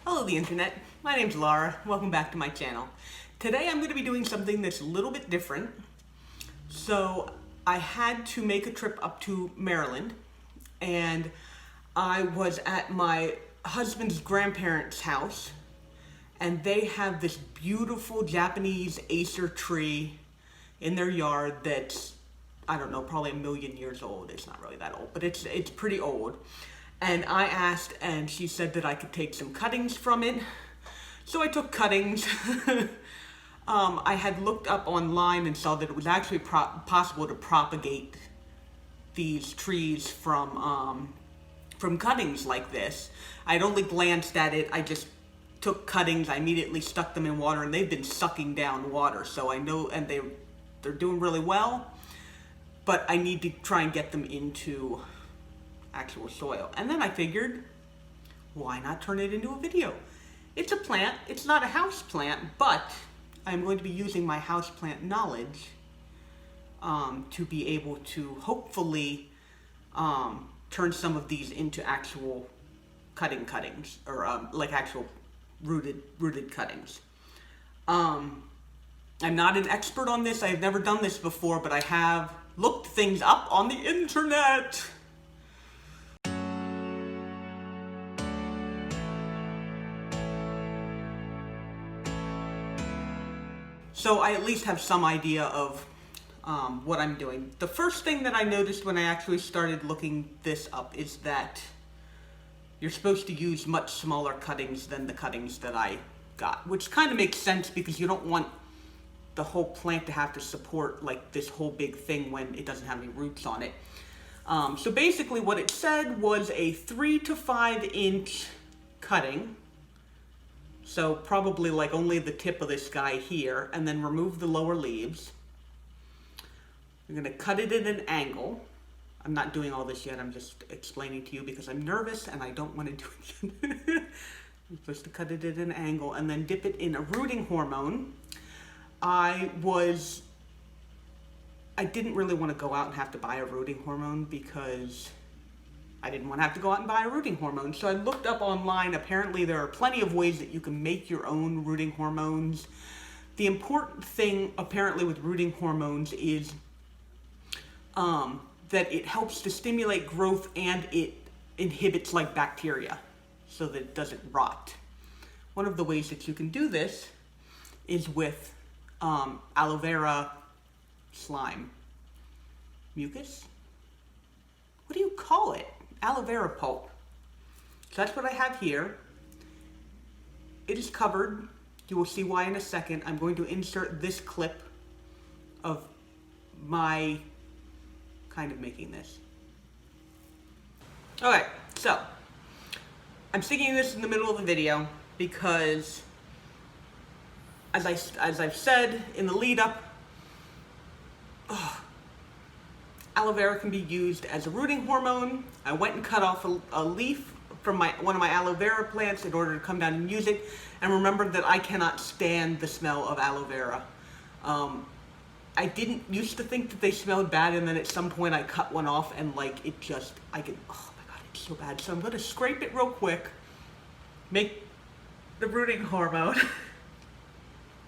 Hello the internet, my name's Laura, welcome back to my channel. Today I'm going to be doing something that's a little bit different. So I had to make a trip up to Maryland and I was at my husband's grandparents' house and they have this beautiful Japanese Acer tree in their yard that's, I don't know, probably 1,000,000 years old. It's not really that old, but it's pretty old. And I asked, and she said that I could take some cuttings from it. So I took cuttings. I had looked up online and saw that it was actually possible to propagate these trees from cuttings like this. I'd only glanced at it. I just took cuttings. I immediately stuck them in water, and they've been sucking down water. So I know, and they're doing really well. But I need to try and get them into actual soil. And then I figured, why not turn it into a video? It's a plant, it's not a house plant, but I'm going to be using my house plant knowledge to be able to hopefully turn some of these into actual cuttings, or like actual rooted cuttings. I'm not an expert on this, I've never done this before, but I have looked things up on the internet. So I at least have some idea of what I'm doing. The first thing that I noticed when I actually started looking this up is that you're supposed to use much smaller cuttings than the cuttings that I got, which kind of makes sense because you don't want the whole plant to have to support like this whole big thing when it doesn't have any roots on it. So basically what it said was a 3 to 5 inch cutting. So probably like only the tip of this guy here, and then remove the lower leaves. You're gonna cut it at an angle. I'm not doing all this yet, I'm just explaining to you because I'm nervous and I don't want to do it yet. I'm supposed to cut it at an angle and then dip it in a rooting hormone. I didn't really want to go out and have to buy a rooting hormone because I didn't want to have to go out and buy a rooting hormone. So I looked up online. Apparently there are plenty of ways that you can make your own rooting hormones. The important thing apparently with rooting hormones is that it helps to stimulate growth and it inhibits like bacteria so that it doesn't rot. One of the ways that you can do this is with aloe vera slime. Mucus? What do you call it? Aloe vera pulp. So that's what I have here. It is covered. You will see why in a second. I'm going to insert this clip of my kind of making this. Okay, so I'm sticking this in the middle of the video because as I've said in the lead up, aloe vera can be used as a rooting hormone. I went and cut off a leaf from one of my aloe vera plants in order to come down and use it, and remembered that I cannot stand the smell of aloe vera. I didn't used to think that they smelled bad, and then at some point I cut one off and like it just, oh my god, it's so bad. So I'm gonna scrape it real quick, make the rooting hormone,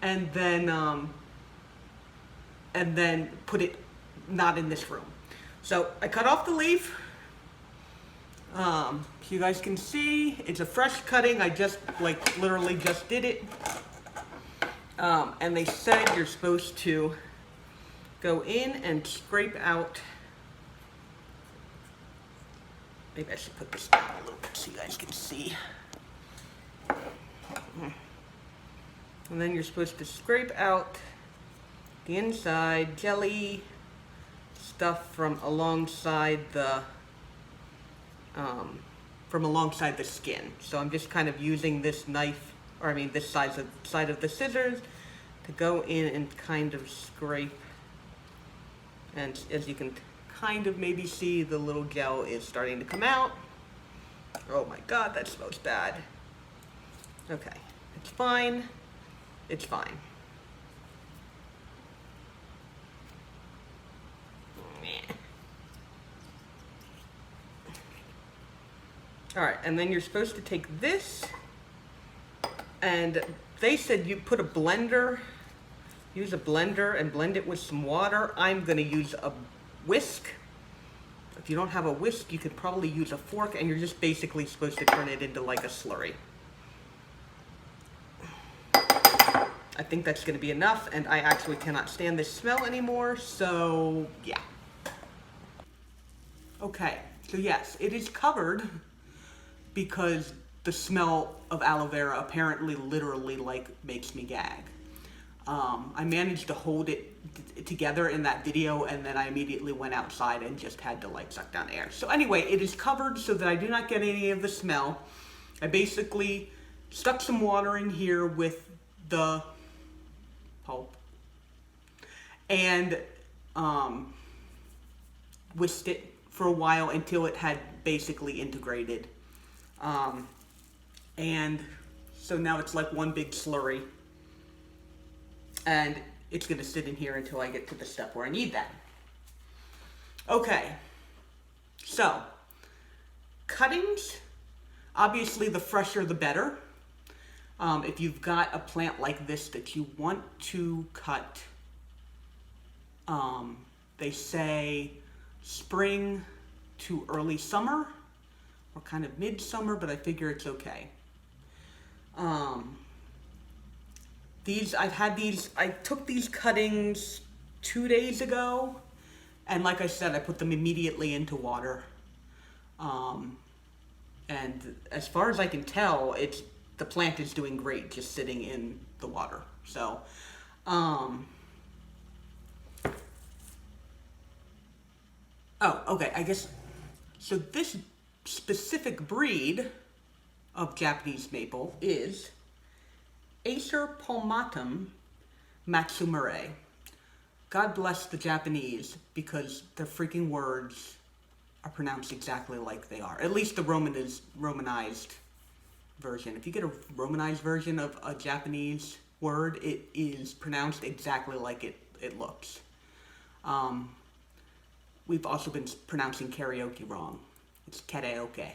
and then put it not in this room. So I cut off the leaf. So you guys can see it's a fresh cutting. I just like literally just did it. And they said you're supposed to go in and scrape out. Maybe I should put this down a little bit so you guys can see. And then you're supposed to scrape out the inside jelly stuff from alongside the skin. So I'm just kind of using this knife, or I mean this side of the scissors, to go in and kind of scrape. And as you can kind of maybe see, the little gel is starting to come out. Oh my god, that smells bad. Okay, it's fine. It's fine. All right, and then you're supposed to take this And they said you put a blender, use a blender and blend it with some water. I'm gonna use a whisk. If you don't have a whisk, you could probably use a fork, and you're just basically supposed to turn it into like a slurry. I think that's gonna be enough, and I actually cannot stand this smell anymore, so yeah. Okay, so yes, it is covered because the smell of aloe vera apparently literally like makes me gag. I managed to hold it together in that video, and then I immediately went outside and just had to like suck down air. So anyway, it is covered so that I do not get any of the smell. I basically stuck some water in here with the pulp and whisked it for a while until it had basically integrated. And so now it's like one big slurry, and it's gonna sit in here until I get to the step where I need that. Okay, so cuttings, obviously the fresher the better. If you've got a plant like this that you want to cut, they say spring to early summer or kind of midsummer, but I figure it's okay. I took these cuttings 2 days ago, and like I said, I put them immediately into water. And as far as I can tell, the plant is doing great just sitting in the water. So, oh, okay, I guess, so this specific breed of Japanese maple is Acer palmatum matsumure. God bless the Japanese, because their freaking words are pronounced exactly like they are. At least the romanized version. If you get a romanized version of a Japanese word, it is pronounced exactly like it looks. We've also been pronouncing karaoke wrong. It's karaoke.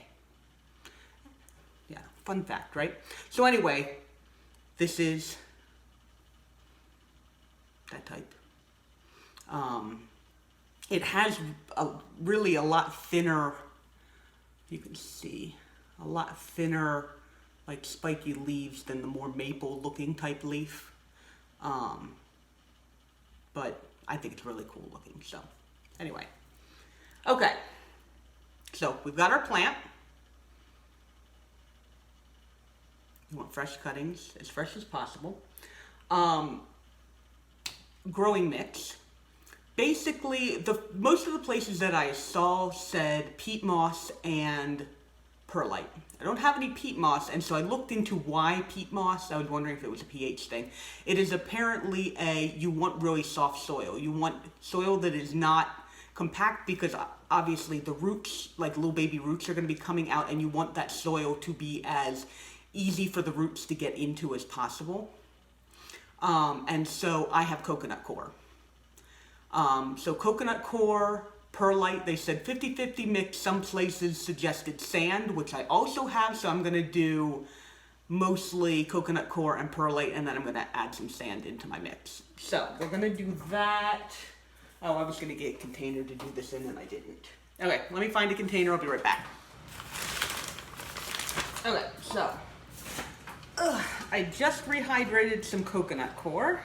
Yeah, fun fact, right? So anyway, this is that type. It has really a lot thinner, you can see, a lot thinner, like spiky leaves than the more maple looking type leaf. But I think it's really cool looking, so anyway. Okay, so we've got our plant. You want fresh cuttings, as fresh as possible. Growing mix. Basically, most of the places that I saw said peat moss and perlite. I don't have any peat moss, and so I looked into why peat moss. I was wondering if it was a pH thing. It is apparently you want really soft soil. You want soil that is not compact, because obviously the roots, like little baby roots, are going to be coming out, and you want that soil to be as easy for the roots to get into as possible. And so I have coconut coir. So coconut coir, perlite, they said 50-50 mix. Some places suggested sand, which I also have, so I'm going to do mostly coconut coir and perlite, and then I'm going to add some sand into my mix. So we're going to do that. Oh, I was going to get a container to do this in, and I didn't. Okay, let me find a container. I'll be right back. Okay, so I just rehydrated some coconut coir.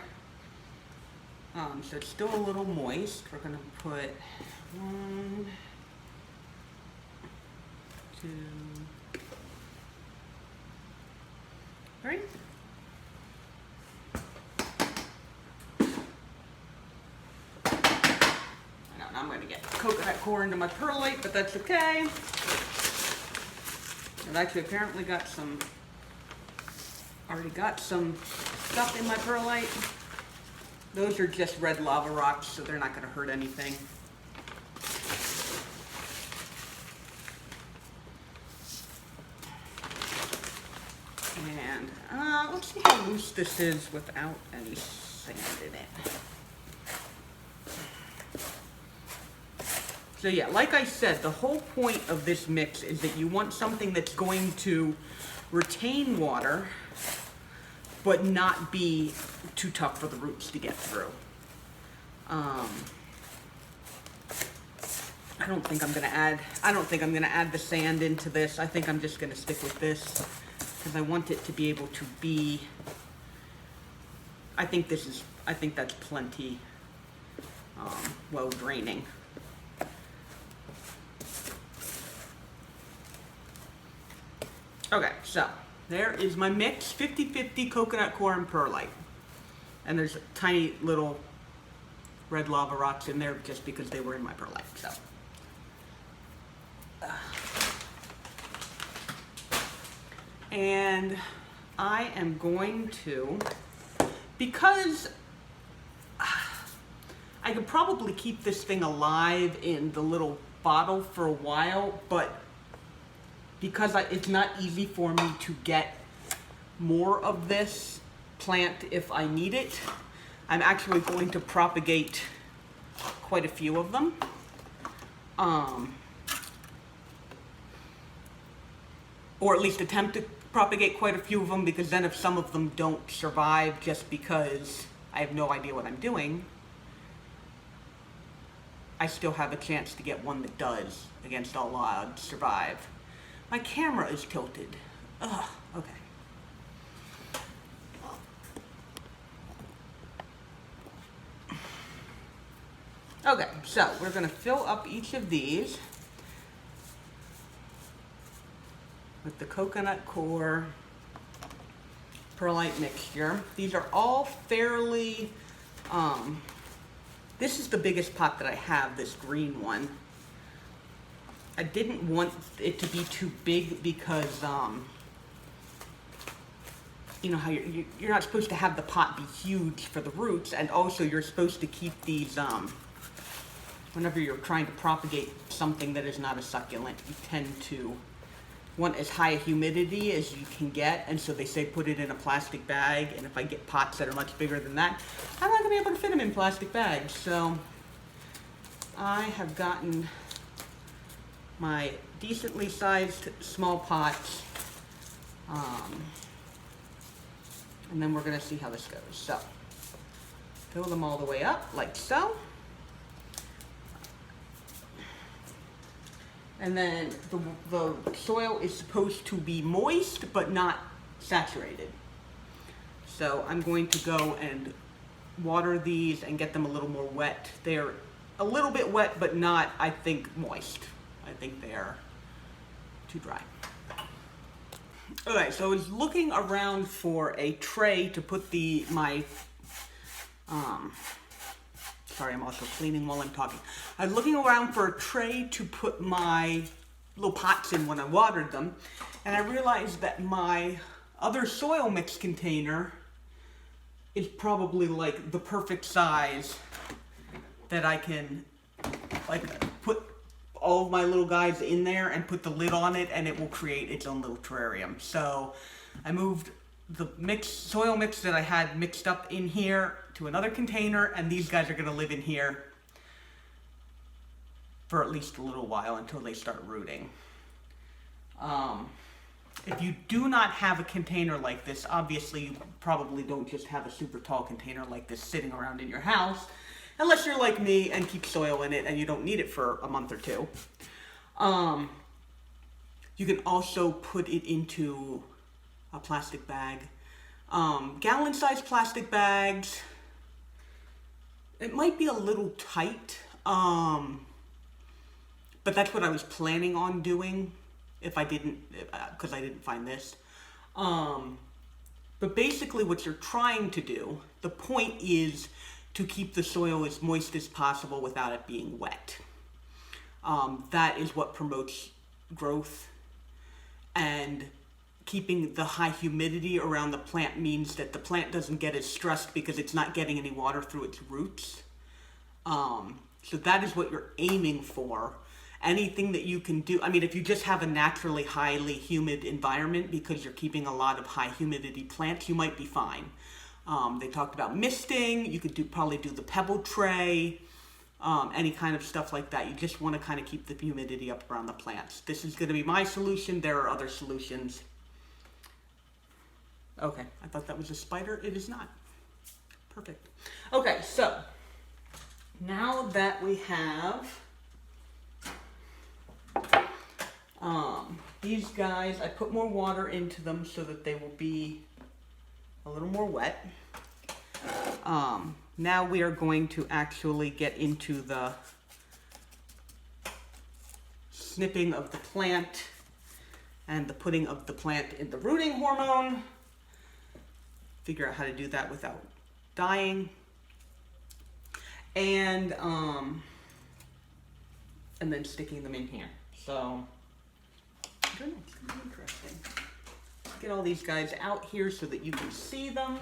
So it's still a little moist. We're going to put 1, 2, 3. I'm going to get coconut coir into my perlite, but that's okay. I've actually apparently already got some stuff in my perlite. Those are just red lava rocks, so they're not going to hurt anything. And let's see how loose this is without any sand in it. So yeah, like I said, the whole point of this mix is that you want something that's going to retain water, but not be too tough for the roots to get through. I don't think I'm gonna add the sand into this. I think I'm just gonna stick with this because I want it to be able to be, I think that's plenty well draining. Okay, so there is my mix, 50-50 coconut core and perlite. And there's tiny little red lava rocks in there just because they were in my perlite, so. And I am going to, because I could probably keep this thing alive in the little bottle for a while, but because it's not easy for me to get more of this plant if I need it, I'm actually going to propagate quite a few of them. Or at least attempt to propagate quite a few of them, because then if some of them don't survive just because I have no idea what I'm doing, I still have a chance to get one that does, against all odds, survive. My camera is tilted. Ugh, okay. Okay, so we're gonna fill up each of these with the coconut core perlite mixture. These are all fairly, this is the biggest pot that I have, this green one. I didn't want it to be too big because, you know how you're not supposed to have the pot be huge for the roots, and also you're supposed to keep these, whenever you're trying to propagate something that is not a succulent, you tend to want as high a humidity as you can get, and so they say put it in a plastic bag, and if I get pots that are much bigger than that, I'm not gonna be able to fit them in plastic bags. So I have gotten my decently sized small pots, and then we're gonna see how this goes. So fill them all the way up like so. And then the soil is supposed to be moist, but not saturated. So I'm going to go and water these and get them a little more wet. They're a little bit wet, but not, I think, moist. I think they are too dry. Okay, so I was looking around for a tray to put sorry, I'm also cleaning while I'm talking. I was looking around for a tray to put my little pots in when I watered them, and I realized that my other soil mix container is probably like the perfect size that I can like put all of my little guys in there and put the lid on it, and it will create its own little terrarium. So I moved the soil mix that I had mixed up in here to another container, and these guys are going to live in here for at least a little while until they start rooting. If you do not have a container like this, obviously you probably don't just have a super tall container like this sitting around in your house, unless you're like me and keep soil in it and you don't need it for a month or two. You can also put it into a plastic bag. Gallon-sized plastic bags, it might be a little tight, but that's what I was planning on doing if I didn't, because I didn't find this. But basically what you're trying to do, the point is to keep the soil as moist as possible without it being wet. That is what promotes growth, and keeping the high humidity around the plant means that the plant doesn't get as stressed because it's not getting any water through its roots. So that is what you're aiming for. Anything that you can do, I mean, if you just have a naturally highly humid environment because you're keeping a lot of high humidity plants, you might be fine. They talked about misting. You could probably do the pebble tray, any kind of stuff like that. You just want to kind of keep the humidity up around the plants. This is going to be my solution. There are other solutions. Okay, I thought that was a spider. It is not. Perfect. Okay, so now that we have these guys, I put more water into them so that they will be a little more wet. Now we are going to actually get into the snipping of the plant and the putting of the plant in the rooting hormone. Figure out how to do that without dying. And then sticking them in here. So, I don't know, it's gonna be interesting. Get all these guys out here so that you can see them.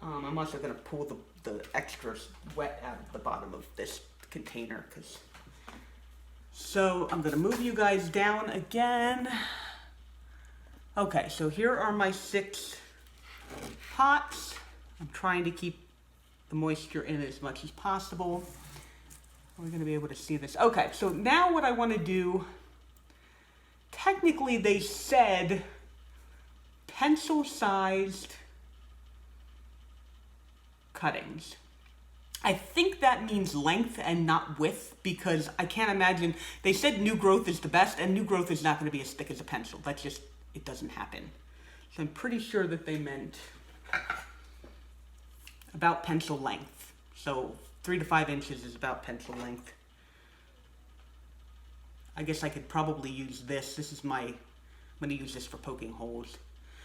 I'm also gonna pull the extra wet out of the bottom of this container, so I'm gonna move you guys down again. Okay, so here are my 6 pots. I'm trying to keep the moisture in as much as possible. We're gonna be able to see this. Okay, so now what I wanna do, technically they said pencil-sized cuttings. I think that means length and not width, because I can't imagine, they said new growth is the best, and new growth is not gonna be as thick as a pencil. That's just, it doesn't happen. So I'm pretty sure that they meant about pencil length. So 3 to 5 inches is about pencil length. I guess I could probably use this. I'm gonna use this for poking holes.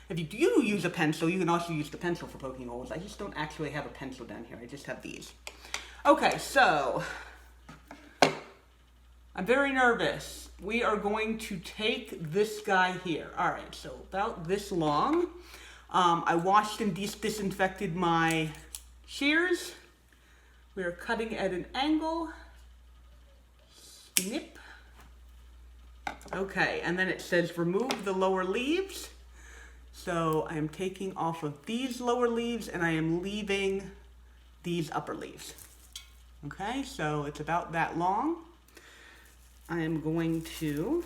If you do use a pencil, you can also use the pencil for poking holes. I just don't actually have a pencil down here. I just have these. Okay, so I'm very nervous. We are going to take this guy here. All right, so about this long. I washed and disinfected my shears. We are cutting at an angle. Snip. Okay, and then it says remove the lower leaves. So I am taking off of these lower leaves and I am leaving these upper leaves. Okay, so it's about that long. I am going to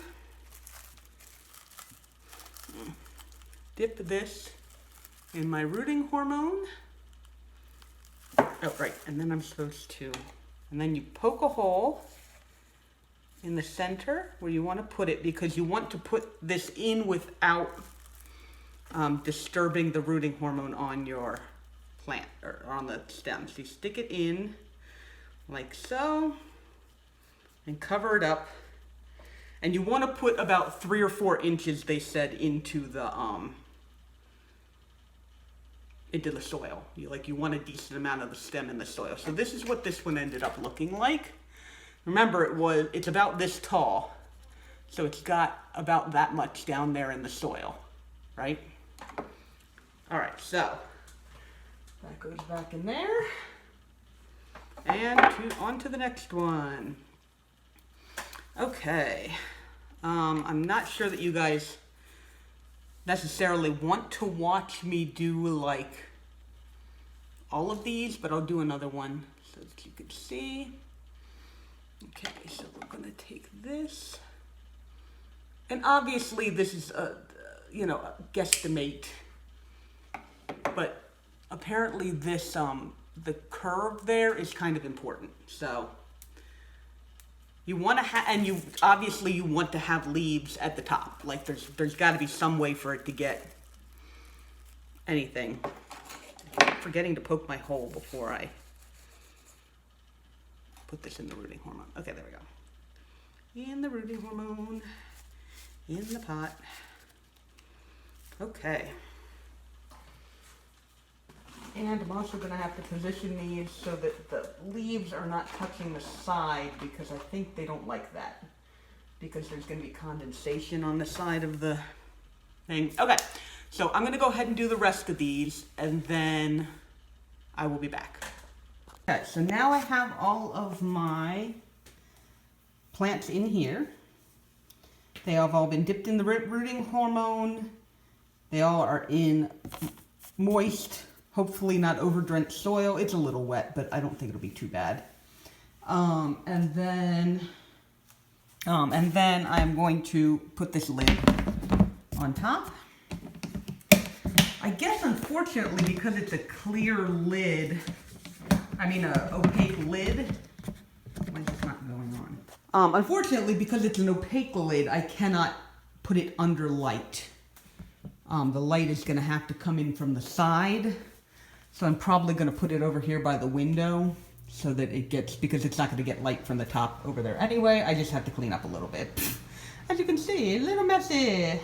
dip this in my rooting hormone. Oh, right, and then I'm supposed to, and then you poke a hole in the center where you want to put it, because you want to put this in without disturbing the rooting hormone on your plant or on the stem. So you stick it in like so and cover it up. And you want to put about 3 or 4 inches, they said, into the soil. You want a decent amount of the stem in the soil. So this is what this one ended up looking like. Remember, it's about this tall, so it's got about that much down there in the soil, right? All right, so that goes back in there, and on to the next one. Okay, I'm not sure that you guys necessarily want to watch me do like all of these, but I'll do another one so that you can see. Okay, so we're gonna take this, and obviously this is a guesstimate, but apparently this the curve there is kind of important. So you want to have, and you want to have leaves at the top. Like there's got to be some way for it to get anything. I'm forgetting to poke my hole before I put this in the rooting hormone. Okay, there we go. In the rooting hormone, in the pot. Okay. And I'm also going to have to position these so that the leaves are not touching the side, because I think they don't like that, because there's going to be condensation on the side of the thing. Okay, so I'm going to go ahead and do the rest of these, and then I will be back. Okay, so now I have all of my plants in here. They have all been dipped in the rooting hormone. They all are in moist, hopefully not over-drenched soil. It's a little wet, but I don't think it'll be too bad. And then I'm going to put this lid on top. I guess unfortunately, because it's a clear lid, I mean a opaque lid, why is this not going on? Unfortunately, because it's an opaque lid, I cannot put it under light. The light is going to have to come in from the side, so I'm probably going to put it over here by the window so that it gets, because it's not going to get light from the top over there anyway. I just have to clean up a little bit. As you can see, a little messy.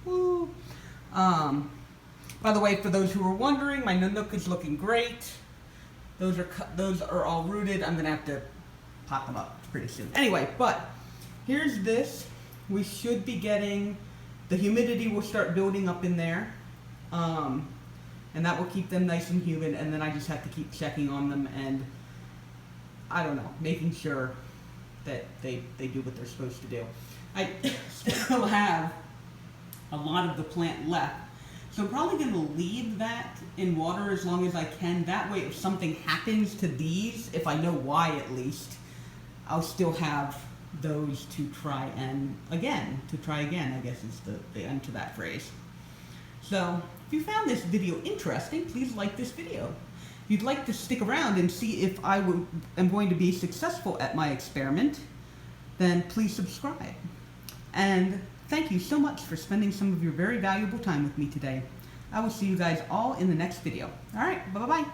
Woo. By the way, for those who are wondering, my Nanook is looking great. Those are all rooted. I'm going to have to pop them up pretty soon. Anyway, but here's this. We should be getting, the humidity will start building up in there. And that will keep them nice and humid. And then I just have to keep checking on them and, I don't know, making sure that they do what they're supposed to do. I still have a lot of the plant left. So I'm probably going to leave that in water as long as I can. That way, if something happens to these, if I know why at least, I'll still have those to try again, I guess is the end to that phrase. So, if you found this video interesting, please like this video. If you'd like to stick around and see if I am going to be successful at my experiment, then please subscribe. And thank you so much for spending some of your very valuable time with me today. I will see you guys all in the next video. All right, bye-bye.